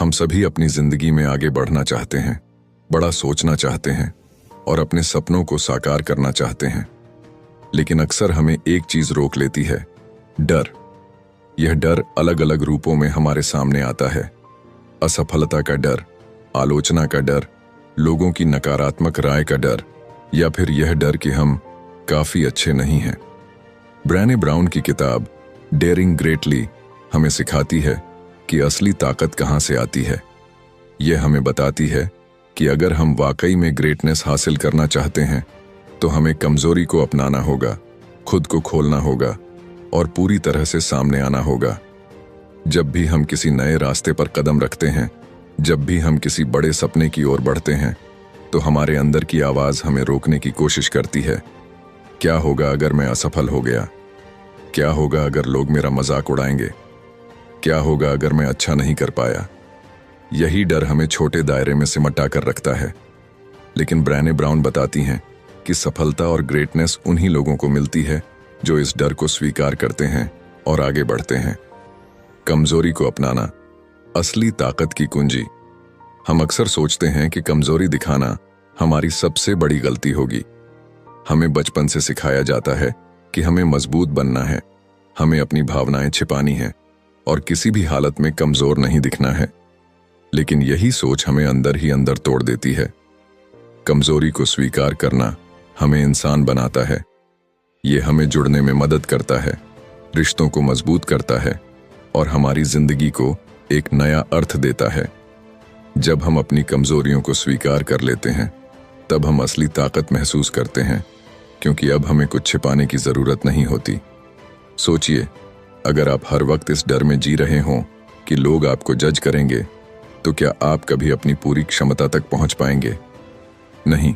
हम सभी अपनी जिंदगी में आगे बढ़ना चाहते हैं, बड़ा सोचना चाहते हैं और अपने सपनों को साकार करना चाहते हैं। लेकिन अक्सर हमें एक चीज रोक लेती है, डर। यह डर अलग अलग रूपों में हमारे सामने आता है। असफलता का डर, आलोचना का डर, लोगों की नकारात्मक राय का डर, या फिर यह डर कि हम काफी अच्छे नहीं हैं। ब्रेने ब्राउन की किताब डेयरिंग ग्रेटली हमें सिखाती है कि असली ताकत कहां से आती है। यह हमें बताती है कि अगर हम वाकई में ग्रेटनेस हासिल करना चाहते हैं तो हमें कमजोरी को अपनाना होगा, खुद को खोलना होगा और पूरी तरह से सामने आना होगा। जब भी हम किसी नए रास्ते पर कदम रखते हैं, जब भी हम किसी बड़े सपने की ओर बढ़ते हैं, तो हमारे अंदर की आवाज हमें रोकने की कोशिश करती है। क्या होगा अगर मैं असफल हो गया? क्या होगा अगर लोग मेरा मजाक उड़ाएंगे? क्या होगा अगर मैं अच्छा नहीं कर पाया? यही डर हमें छोटे दायरे में सिमटा कर रखता है। लेकिन ब्रेने ब्राउन बताती हैं कि सफलता और ग्रेटनेस उन्हीं लोगों को मिलती है जो इस डर को स्वीकार करते हैं और आगे बढ़ते हैं। कमजोरी को अपनाना असली ताकत की कुंजी। हम अक्सर सोचते हैं कि कमजोरी दिखाना हमारी सबसे बड़ी गलती होगी। हमें बचपन से सिखाया जाता है कि हमें मजबूत बनना है, हमें अपनी भावनाएं छिपानी हैं और किसी भी हालत में कमजोर नहीं दिखना है। लेकिन यही सोच हमें अंदर ही अंदर तोड़ देती है। कमजोरी को स्वीकार करना हमें इंसान बनाता है। ये हमें जुड़ने में मदद करता है, रिश्तों को मजबूत करता है और हमारी जिंदगी को एक नया अर्थ देता है। जब हम अपनी कमजोरियों को स्वीकार कर लेते हैं, तब हम असली ताकत महसूस करते हैं, क्योंकि अब हमें कुछ छिपाने की जरूरत नहीं होती। सोचिए, अगर आप हर वक्त इस डर में जी रहे हों कि लोग आपको जज करेंगे, तो क्या आप कभी अपनी पूरी क्षमता तक पहुंच पाएंगे? नहीं।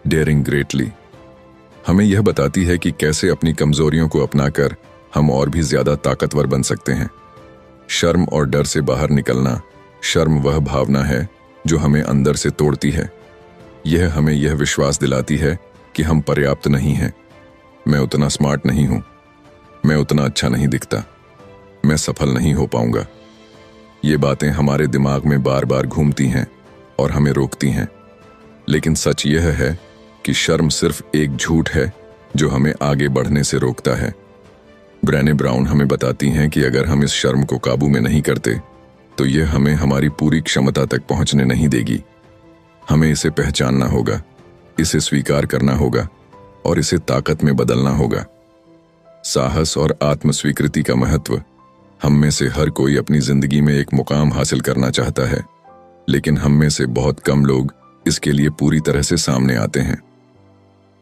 डेयरिंग ग्रेटली हमें यह बताती है कि कैसे अपनी कमजोरियों को अपनाकर हम और भी ज्यादा ताकतवर बन सकते हैं। शर्म और डर से बाहर निकलना। शर्म वह भावना है जो हमें अंदर से तोड़ती है। यह हमें यह विश्वास दिलाती है कि हम पर्याप्त नहीं हैं। मैं उतना स्मार्ट नहीं हूं, मैं उतना अच्छा नहीं दिखता, मैं सफल नहीं हो पाऊंगा। ये बातें हमारे दिमाग में बार बार घूमती हैं और हमें रोकती हैं। लेकिन सच यह है कि शर्म सिर्फ एक झूठ है जो हमें आगे बढ़ने से रोकता है। ब्रेने ब्राउन हमें बताती हैं कि अगर हम इस शर्म को काबू में नहीं करते, तो यह हमें हमारी पूरी क्षमता तक पहुंचने नहीं देगी। हमें इसे पहचानना होगा, इसे स्वीकार करना होगा और इसे ताकत में बदलना होगा। साहस और आत्मस्वीकृति का महत्व। हम में से हर कोई अपनी जिंदगी में एक मुकाम हासिल करना चाहता है, लेकिन हम में से बहुत कम लोग इसके लिए पूरी तरह से सामने आते हैं।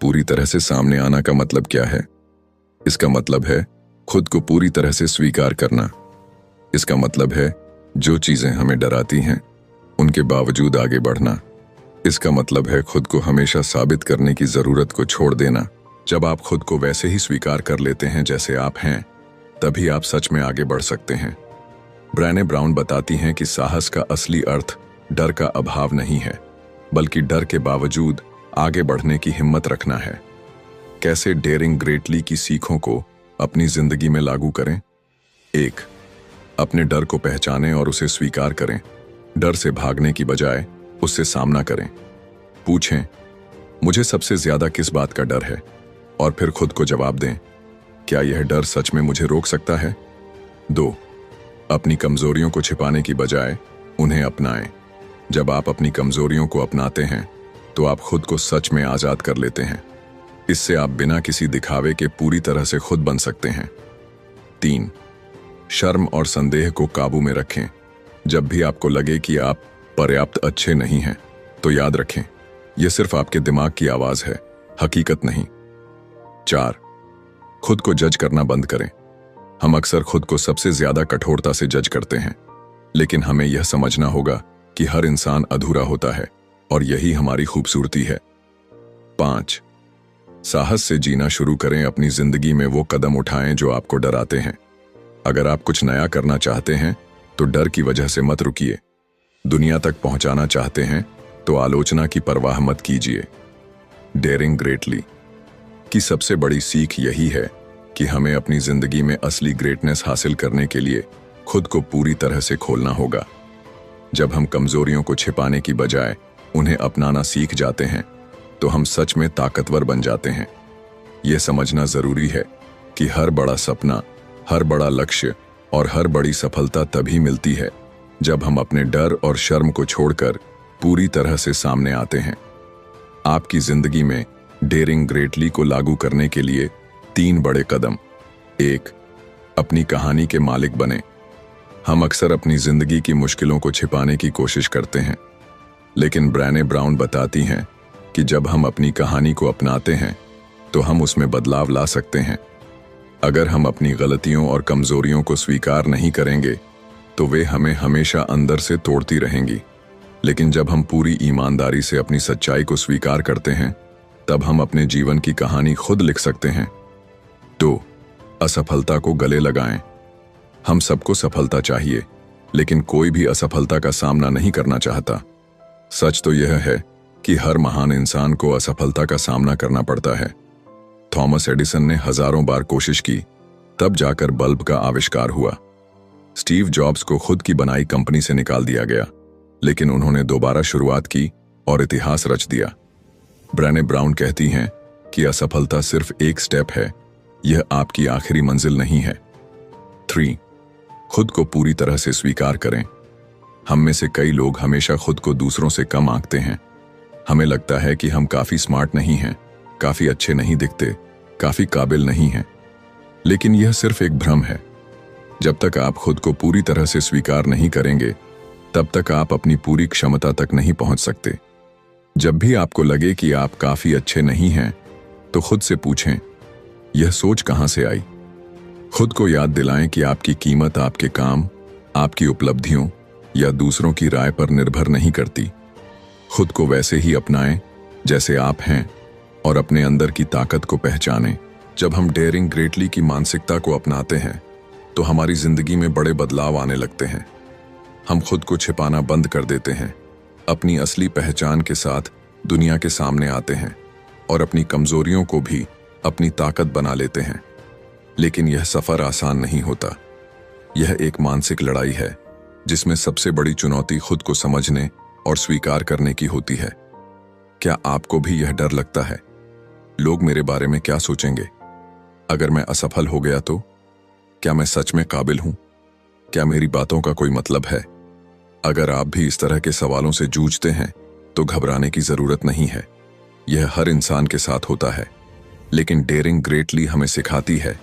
पूरी तरह से सामने आना का मतलब क्या है? इसका मतलब है खुद को पूरी तरह से स्वीकार करना। इसका मतलब है जो चीजें हमें डराती हैं, उनके बावजूद आगे बढ़ना। इसका मतलब है खुद को हमेशा साबित करने की जरूरत को छोड़ देना। जब आप खुद को वैसे ही स्वीकार कर लेते हैं जैसे आप हैं, तभी आप सच में आगे बढ़ सकते हैं। ब्रेने ब्राउन बताती हैं कि साहस का असली अर्थ डर का अभाव नहीं है, बल्कि डर के बावजूद आगे बढ़ने की हिम्मत रखना है। कैसे डेयरिंग ग्रेटली की सीखों को अपनी जिंदगी में लागू करें? 1. अपने डर को पहचानें और उसे स्वीकार करें। डर से भागने की बजाय उससे सामना करें। पूछें, मुझे सबसे ज्यादा किस बात का डर है? और फिर खुद को जवाब दें, क्या यह डर सच में मुझे रोक सकता है? 2. अपनी कमजोरियों को छिपाने की बजाय उन्हें अपनाएं। जब आप अपनी कमजोरियों को अपनाते हैं, तो आप खुद को सच में आजाद कर लेते हैं। इससे आप बिना किसी दिखावे के पूरी तरह से खुद बन सकते हैं। 3. शर्म और संदेह को काबू में रखें। जब भी आपको लगे कि आप पर्याप्त अच्छे नहीं हैं, तो याद रखें, यह सिर्फ आपके दिमाग की आवाज है, हकीकत नहीं। 4. खुद को जज करना बंद करें। हम अक्सर खुद को सबसे ज्यादा कठोरता से जज करते हैं, लेकिन हमें यह समझना होगा कि हर इंसान अधूरा होता है और यही हमारी खूबसूरती है। 5. साहस से जीना शुरू करें। अपनी जिंदगी में वो कदम उठाएं जो आपको डराते हैं। अगर आप कुछ नया करना चाहते हैं, तो डर की वजह से मत रुकिए। दुनिया तक पहुंचाना चाहते हैं, तो आलोचना की परवाह मत कीजिए। डेयरिंग ग्रेटली की सबसे बड़ी सीख यही है कि हमें अपनी जिंदगी में असली ग्रेटनेस हासिल करने के लिए खुद को पूरी तरह से खोलना होगा। जब हम कमजोरियों को छिपाने की बजाय उन्हें अपनाना सीख जाते हैं तो हम सच में ताकतवर बन जाते हैं। यह समझना जरूरी है कि हर बड़ा सपना, हर बड़ा लक्ष्य और हर बड़ी सफलता तभी मिलती है जब हम अपने डर और शर्म को छोड़कर पूरी तरह से सामने आते हैं। आपकी जिंदगी में डेयरिंग ग्रेटली को लागू करने के लिए 3 बड़े कदम। 1. अपनी कहानी के मालिक बने। हम अक्सर अपनी जिंदगी की मुश्किलों को छिपाने की कोशिश करते हैं, लेकिन ब्रेने ब्राउन बताती हैं कि जब हम अपनी कहानी को अपनाते हैं तो हम उसमें बदलाव ला सकते हैं। अगर हम अपनी गलतियों और कमजोरियों को स्वीकार नहीं करेंगे तो वे हमें हमेशा अंदर से तोड़ती रहेंगी, लेकिन जब हम पूरी ईमानदारी से अपनी सच्चाई को स्वीकार करते हैं तब हम अपने जीवन की कहानी खुद लिख सकते हैं। 2. असफलता को गले लगाएं। हम सबको सफलता चाहिए, लेकिन कोई भी असफलता का सामना नहीं करना चाहता। सच तो यह है कि हर महान इंसान को असफलता का सामना करना पड़ता है। थॉमस एडिसन ने हजारों बार कोशिश की, तब जाकर बल्ब का आविष्कार हुआ। स्टीव जॉब्स को खुद की बनाई कंपनी से निकाल दिया गया, लेकिन उन्होंने दोबारा शुरुआत की और इतिहास रच दिया। ब्रेने ब्राउन कहती हैं कि असफलता सिर्फ एक स्टेप है, यह आपकी आखिरी मंजिल नहीं है। 3. खुद को पूरी तरह से स्वीकार करें। हम में से कई लोग हमेशा खुद को दूसरों से कम आंकते हैं। हमें लगता है कि हम काफी स्मार्ट नहीं हैं, काफी अच्छे नहीं दिखते, काफी काबिल नहीं हैं, लेकिन यह सिर्फ एक भ्रम है। जब तक आप खुद को पूरी तरह से स्वीकार नहीं करेंगे, तब तक आप अपनी पूरी क्षमता तक नहीं पहुंच सकते। जब भी आपको लगे कि आप काफी अच्छे नहीं हैं, तो खुद से पूछें, यह सोच कहां से आई? खुद को याद दिलाएं कि आपकी कीमत आपके काम, आपकी उपलब्धियों या दूसरों की राय पर निर्भर नहीं करती। खुद को वैसे ही अपनाएं जैसे आप हैं और अपने अंदर की ताकत को पहचानें। जब हम डेयरिंग ग्रेटली की मानसिकता को अपनाते हैं तो हमारी जिंदगी में बड़े बदलाव आने लगते हैं। हम खुद को छिपाना बंद कर देते हैं, अपनी असली पहचान के साथ दुनिया के सामने आते हैं और अपनी कमजोरियों को भी अपनी ताकत बना लेते हैं। लेकिन यह सफर आसान नहीं होता। यह एक मानसिक लड़ाई है जिसमें सबसे बड़ी चुनौती खुद को समझने और स्वीकार करने की होती है। क्या आपको भी यह डर लगता है? लोग मेरे बारे में क्या सोचेंगे? अगर मैं असफल हो गया तो? क्या मैं सच में काबिल हूं? क्या मेरी बातों का कोई मतलब है? अगर आप भी इस तरह के सवालों से जूझते हैं तो घबराने की जरूरत नहीं है। यह हर इंसान के साथ होता है, लेकिन डेयरिंग ग्रेटली हमें सिखाती है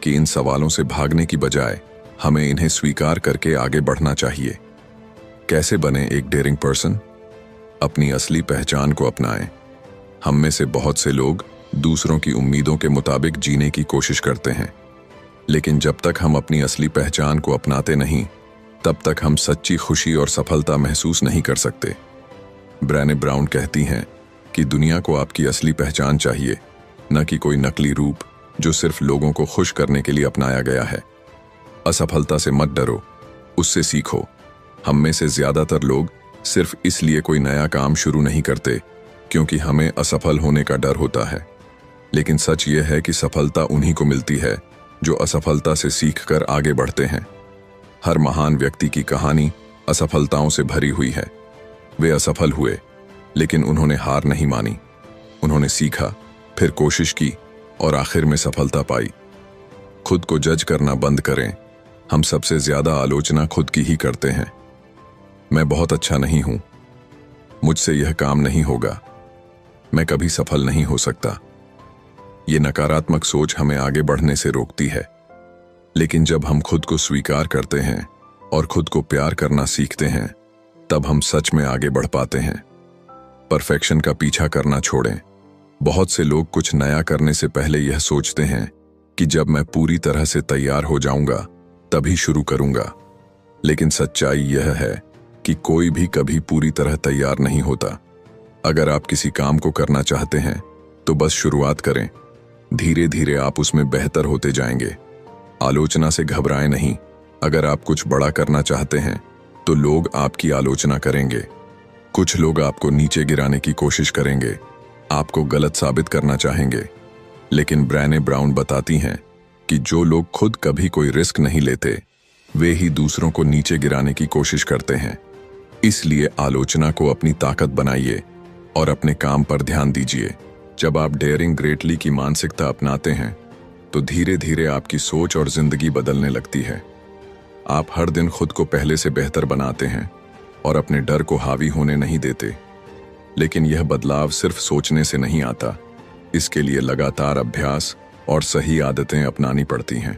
कि इन सवालों से भागने की बजाय हमें इन्हें स्वीकार करके आगे बढ़ना चाहिए। कैसे बने एक डेयरिंग पर्सन? अपनी असली पहचान को अपनाएं। हम में से बहुत से लोग दूसरों की उम्मीदों के मुताबिक जीने की कोशिश करते हैं, लेकिन जब तक हम अपनी असली पहचान को अपनाते नहीं, तब तक हम सच्ची खुशी और सफलता महसूस नहीं कर सकते। ब्रेने ब्राउन कहती हैं कि दुनिया को आपकी असली पहचान चाहिए, न कि कोई नकली रूप जो सिर्फ लोगों को खुश करने के लिए अपनाया गया है। असफलता से मत डरो, उससे सीखो। हम में से ज्यादातर लोग सिर्फ इसलिए कोई नया काम शुरू नहीं करते क्योंकि हमें असफल होने का डर होता है, लेकिन सच यह है कि सफलता उन्हीं को मिलती है जो असफलता से सीखकर आगे बढ़ते हैं। हर महान व्यक्ति की कहानी असफलताओं से भरी हुई है। वे असफल हुए, लेकिन उन्होंने हार नहीं मानी। उन्होंने सीखा, फिर कोशिश की और आखिर में सफलता पाई। खुद को जज करना बंद करें। हम सबसे ज्यादा आलोचना खुद की ही करते हैं। मैं बहुत अच्छा नहीं हूं, मुझसे यह काम नहीं होगा, मैं कभी सफल नहीं हो सकता। ये नकारात्मक सोच हमें आगे बढ़ने से रोकती है। लेकिन जब हम खुद को स्वीकार करते हैं और खुद को प्यार करना सीखते हैं, तब हम सच में आगे बढ़ पाते हैं। परफेक्शन का पीछा करना छोड़ें। बहुत से लोग कुछ नया करने से पहले यह सोचते हैं कि जब मैं पूरी तरह से तैयार हो जाऊंगा तभी शुरू करूंगा, लेकिन सच्चाई यह है कि कोई भी कभी पूरी तरह तैयार नहीं होता। अगर आप किसी काम को करना चाहते हैं तो बस शुरुआत करें। धीरे धीरे आप उसमें बेहतर होते जाएंगे। आलोचना से घबराएं नहीं। अगर आप कुछ बड़ा करना चाहते हैं तो लोग आपकी आलोचना करेंगे। कुछ लोग आपको नीचे गिराने की कोशिश करेंगे, आपको गलत साबित करना चाहेंगे, लेकिन ब्रेने ब्राउन बताती हैं कि जो लोग खुद कभी कोई रिस्क नहीं लेते, वे ही दूसरों को नीचे गिराने की कोशिश करते हैं। इसलिए आलोचना को अपनी ताकत बनाइए और अपने काम पर ध्यान दीजिए। जब आप डेयरिंग ग्रेटली की मानसिकता अपनाते हैं तो धीरे धीरे आपकी सोच और जिंदगी बदलने लगती है। आप हर दिन खुद को पहले से बेहतर बनाते हैं और अपने डर को हावी होने नहीं देते। लेकिन यह बदलाव सिर्फ सोचने से नहीं आता, इसके लिए लगातार अभ्यास और सही आदतें अपनानी पड़ती हैं।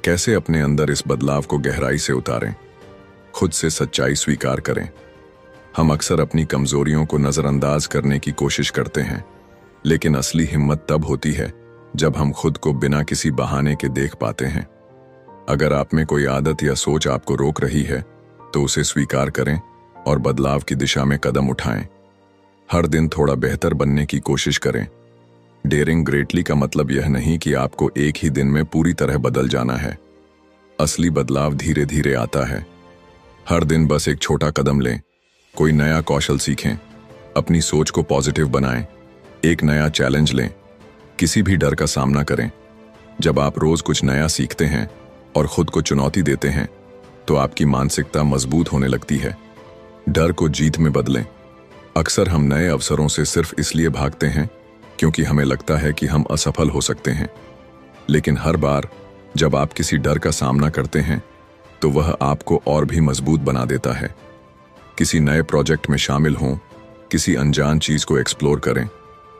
कैसे अपने अंदर इस बदलाव को गहराई से उतारें? खुद से सच्चाई स्वीकार करें। हम अक्सर अपनी कमजोरियों को नजरअंदाज करने की कोशिश करते हैं, लेकिन असली हिम्मत तब होती है जब हम खुद को बिना किसी बहाने के देख पाते हैं। अगर आप में कोई आदत या सोच आपको रोक रही है तो उसे स्वीकार करें और बदलाव की दिशा में कदम उठाएं। हर दिन थोड़ा बेहतर बनने की कोशिश करें। डेयरिंग ग्रेटली का मतलब यह नहीं कि आपको एक ही दिन में पूरी तरह बदल जाना है। असली बदलाव धीरे धीरे आता है। हर दिन बस एक छोटा कदम लें, कोई नया कौशल सीखें, अपनी सोच को पॉजिटिव बनाएं, एक नया चैलेंज लें, किसी भी डर का सामना करें। जब आप रोज कुछ नया सीखते हैं और खुद को चुनौती देते हैं तो आपकी मानसिकता मजबूत होने लगती है। डर को जीत में बदलें। अक्सर हम नए अवसरों से सिर्फ इसलिए भागते हैं क्योंकि हमें लगता है कि हम असफल हो सकते हैं। लेकिन हर बार जब आप किसी डर का सामना करते हैं तो वह आपको और भी मजबूत बना देता है। किसी नए प्रोजेक्ट में शामिल हों, किसी अनजान चीज को एक्सप्लोर करें,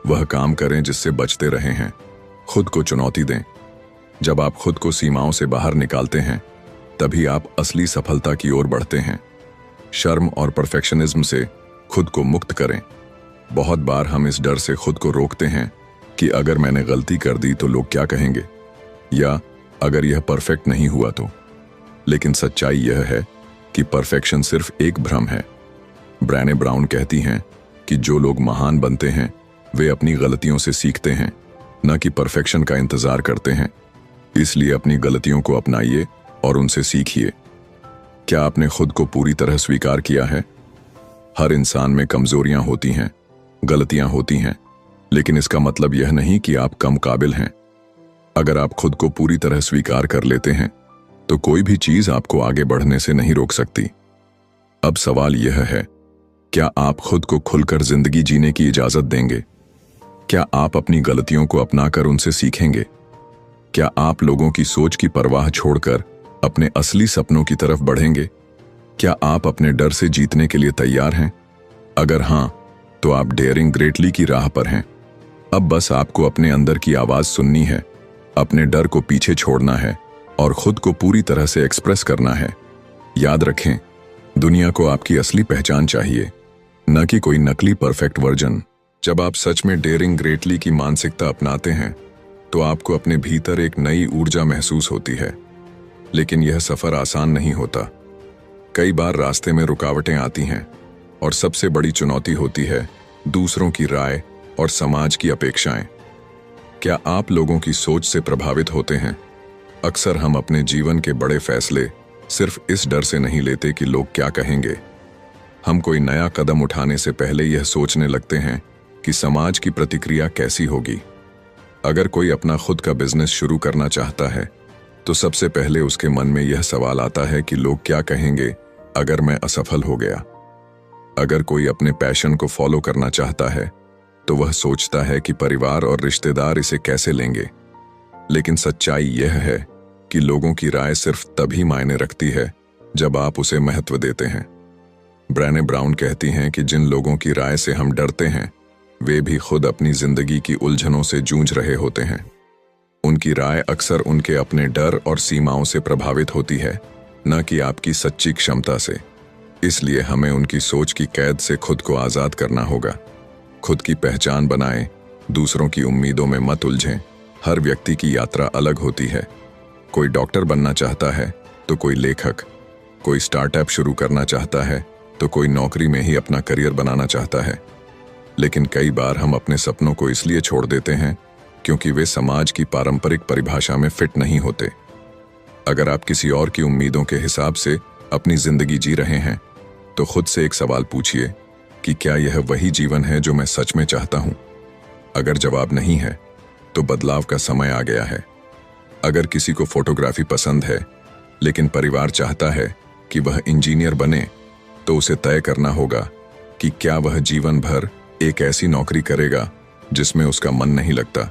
वह काम करें जिससे बचते रहे हैं। खुद को चुनौती दें। जब आप खुद को सीमाओं से बाहर निकालते हैं तभी आप असली सफलता की ओर बढ़ते हैं। शर्म और परफेक्शनिज्म से खुद को मुक्त करें। बहुत बार हम इस डर से खुद को रोकते हैं कि अगर मैंने गलती कर दी तो लोग क्या कहेंगे, या अगर यह परफेक्ट नहीं हुआ तो। लेकिन सच्चाई यह है कि परफेक्शन सिर्फ एक भ्रम है। ब्रेने ब्राउन कहती हैं कि जो लोग महान बनते हैं वे अपनी गलतियों से सीखते हैं, न कि परफेक्शन का इंतजार करते हैं। इसलिए अपनी गलतियों को अपनाइए और उनसे सीखिए। क्या आपने खुद को पूरी तरह स्वीकार किया है? हर इंसान में कमजोरियां होती हैं, गलतियां होती हैं, लेकिन इसका मतलब यह नहीं कि आप कम काबिल हैं। अगर आप खुद को पूरी तरह स्वीकार कर लेते हैं तो कोई भी चीज आपको आगे बढ़ने से नहीं रोक सकती। अब सवाल यह है, क्या आप खुद को खुलकर जिंदगी जीने की इजाजत देंगे? क्या आप अपनी गलतियों को अपनाकर उनसे सीखेंगे? क्या आप लोगों की सोच की परवाह छोड़कर अपने असली सपनों की तरफ बढ़ेंगे? क्या आप अपने डर से जीतने के लिए तैयार हैं? अगर हां, तो आप डेयरिंग ग्रेटली की राह पर हैं। अब बस आपको अपने अंदर की आवाज सुननी है, अपने डर को पीछे छोड़ना है और खुद को पूरी तरह से एक्सप्रेस करना है। याद रखें, दुनिया को आपकी असली पहचान चाहिए, न कि कोई नकली परफेक्ट वर्जन। जब आप सच में डेयरिंग ग्रेटली की मानसिकता अपनाते हैं तो आपको अपने भीतर एक नई ऊर्जा महसूस होती है। लेकिन यह सफर आसान नहीं होता। कई बार रास्ते में रुकावटें आती हैं और सबसे बड़ी चुनौती होती है दूसरों की राय और समाज की अपेक्षाएं। क्या आप लोगों की सोच से प्रभावित होते हैं? अक्सर हम अपने जीवन के बड़े फैसले सिर्फ इस डर से नहीं लेते कि लोग क्या कहेंगे। हम कोई नया कदम उठाने से पहले यह सोचने लगते हैं कि समाज की प्रतिक्रिया कैसी होगी। अगर कोई अपना खुद का बिजनेस शुरू करना चाहता है तो सबसे पहले उसके मन में यह सवाल आता है कि लोग क्या कहेंगे अगर मैं असफल हो गया। अगर कोई अपने पैशन को फॉलो करना चाहता है तो वह सोचता है कि परिवार और रिश्तेदार इसे कैसे लेंगे। लेकिन सच्चाई यह है कि लोगों की राय सिर्फ तभी मायने रखती है जब आप उसे महत्व देते हैं। ब्रेने ब्राउन कहती हैं कि जिन लोगों की राय से हम डरते हैं वे भी खुद अपनी जिंदगी की उलझनों से जूझ रहे होते हैं। उनकी राय अक्सर उनके अपने डर और सीमाओं से प्रभावित होती है, न कि आपकी सच्ची क्षमता से। इसलिए हमें उनकी सोच की कैद से खुद को आजाद करना होगा। खुद की पहचान बनाएं, दूसरों की उम्मीदों में मत उलझें। हर व्यक्ति की यात्रा अलग होती है। कोई डॉक्टर बनना चाहता है तो कोई लेखक, कोई स्टार्टअप शुरू करना चाहता है तो कोई नौकरी में ही अपना करियर बनाना चाहता है। लेकिन कई बार हम अपने सपनों को इसलिए छोड़ देते हैं क्योंकि वे समाज की पारंपरिक परिभाषा में फिट नहीं होते। अगर आप किसी और की उम्मीदों के हिसाब से अपनी जिंदगी जी रहे हैं तो खुद से एक सवाल पूछिए कि क्या यह वही जीवन है जो मैं सच में चाहता हूं? अगर जवाब नहीं है तो बदलाव का समय आ गया है। अगर किसी को फोटोग्राफी पसंद है लेकिन परिवार चाहता है कि वह इंजीनियर बने, तो उसे तय करना होगा कि क्या वह जीवन भर एक ऐसी नौकरी करेगा जिसमें उसका मन नहीं लगता,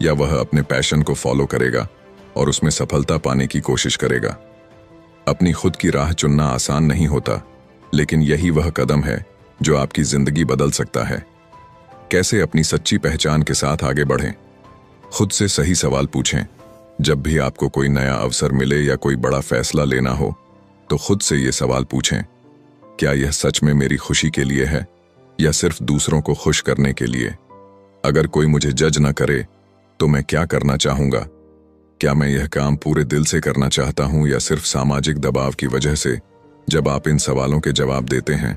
या वह अपने पैशन को फॉलो करेगा और उसमें सफलता पाने की कोशिश करेगा। अपनी खुद की राह चुनना आसान नहीं होता, लेकिन यही वह कदम है जो आपकी जिंदगी बदल सकता है। कैसे अपनी सच्ची पहचान के साथ आगे बढ़ें? खुद से सही सवाल पूछें। जब भी आपको कोई नया अवसर मिले या कोई बड़ा फैसला लेना हो, तो खुद से ये सवाल पूछें, क्या यह सच में मेरी खुशी के लिए है या सिर्फ दूसरों को खुश करने के लिए? अगर कोई मुझे जज न करे तो मैं क्या करना चाहूंगा? क्या मैं यह काम पूरे दिल से करना चाहता हूं या सिर्फ सामाजिक दबाव की वजह से? जब आप इन सवालों के जवाब देते हैं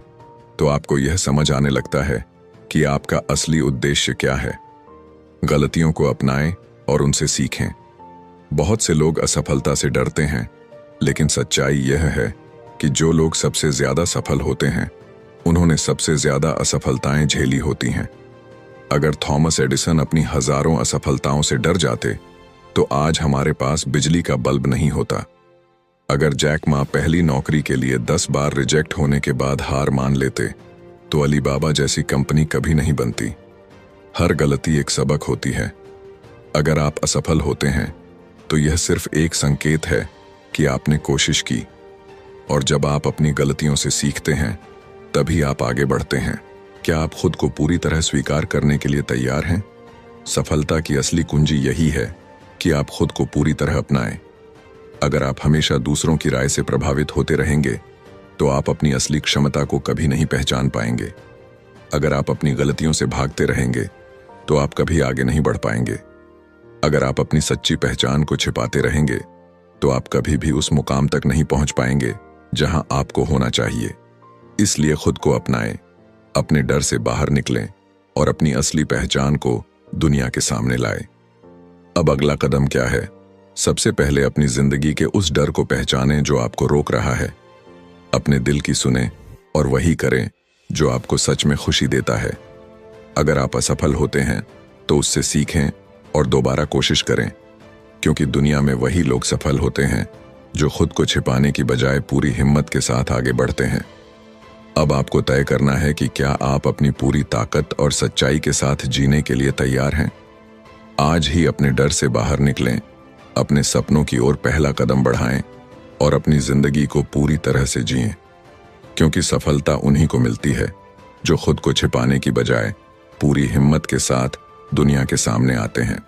तो आपको यह समझ आने लगता है कि आपका असली उद्देश्य क्या है। गलतियों को अपनाएं और उनसे सीखें। बहुत से लोग असफलता से डरते हैं, लेकिन सच्चाई यह है कि जो लोग सबसे ज्यादा सफल होते हैं उन्होंने सबसे ज्यादा असफलताएं झेली होती हैं। अगर थॉमस एडिसन अपनी हजारों असफलताओं से डर जाते तो आज हमारे पास बिजली का बल्ब नहीं होता। अगर जैक मा पहली नौकरी के लिए 10 बार रिजेक्ट होने के बाद हार मान लेते तो अलीबाबा जैसी कंपनी कभी नहीं बनती। हर गलती एक सबक होती है। अगर आप असफल होते हैं तो यह सिर्फ एक संकेत है कि आपने कोशिश की, और जब आप अपनी गलतियों से सीखते हैं तभी आप आगे बढ़ते हैं। क्या आप खुद को पूरी तरह स्वीकार करने के लिए तैयार हैं? सफलता की असली कुंजी यही है कि आप खुद को पूरी तरह अपनाएं। अगर आप हमेशा दूसरों की राय से प्रभावित होते रहेंगे तो आप अपनी असली क्षमता को कभी नहीं पहचान पाएंगे। अगर आप अपनी गलतियों से भागते रहेंगे तो आप कभी आगे नहीं बढ़ पाएंगे। अगर आप अपनी सच्ची पहचान को छिपाते रहेंगे तो आप कभी भी उस मुकाम तक नहीं पहुंच पाएंगे जहां आपको होना चाहिए। इसलिए खुद को अपनाएं, अपने डर से बाहर निकलें और अपनी असली पहचान को दुनिया के सामने लाएं। अब अगला कदम क्या है? सबसे पहले अपनी जिंदगी के उस डर को पहचानें जो आपको रोक रहा है। अपने दिल की सुने और वही करें जो आपको सच में खुशी देता है। अगर आप असफल होते हैं तो उससे सीखें और दोबारा कोशिश करें, क्योंकि दुनिया में वही लोग सफल होते हैं जो खुद को छिपाने की बजाय पूरी हिम्मत के साथ आगे बढ़ते हैं। अब आपको तय करना है कि क्या आप अपनी पूरी ताकत और सच्चाई के साथ जीने के लिए तैयार हैं। आज ही अपने डर से बाहर निकलें, अपने सपनों की ओर पहला कदम बढ़ाएं और अपनी जिंदगी को पूरी तरह से जिएं, क्योंकि सफलता उन्हीं को मिलती है जो खुद को छिपाने की बजाय पूरी हिम्मत के साथ दुनिया के सामने आते हैं।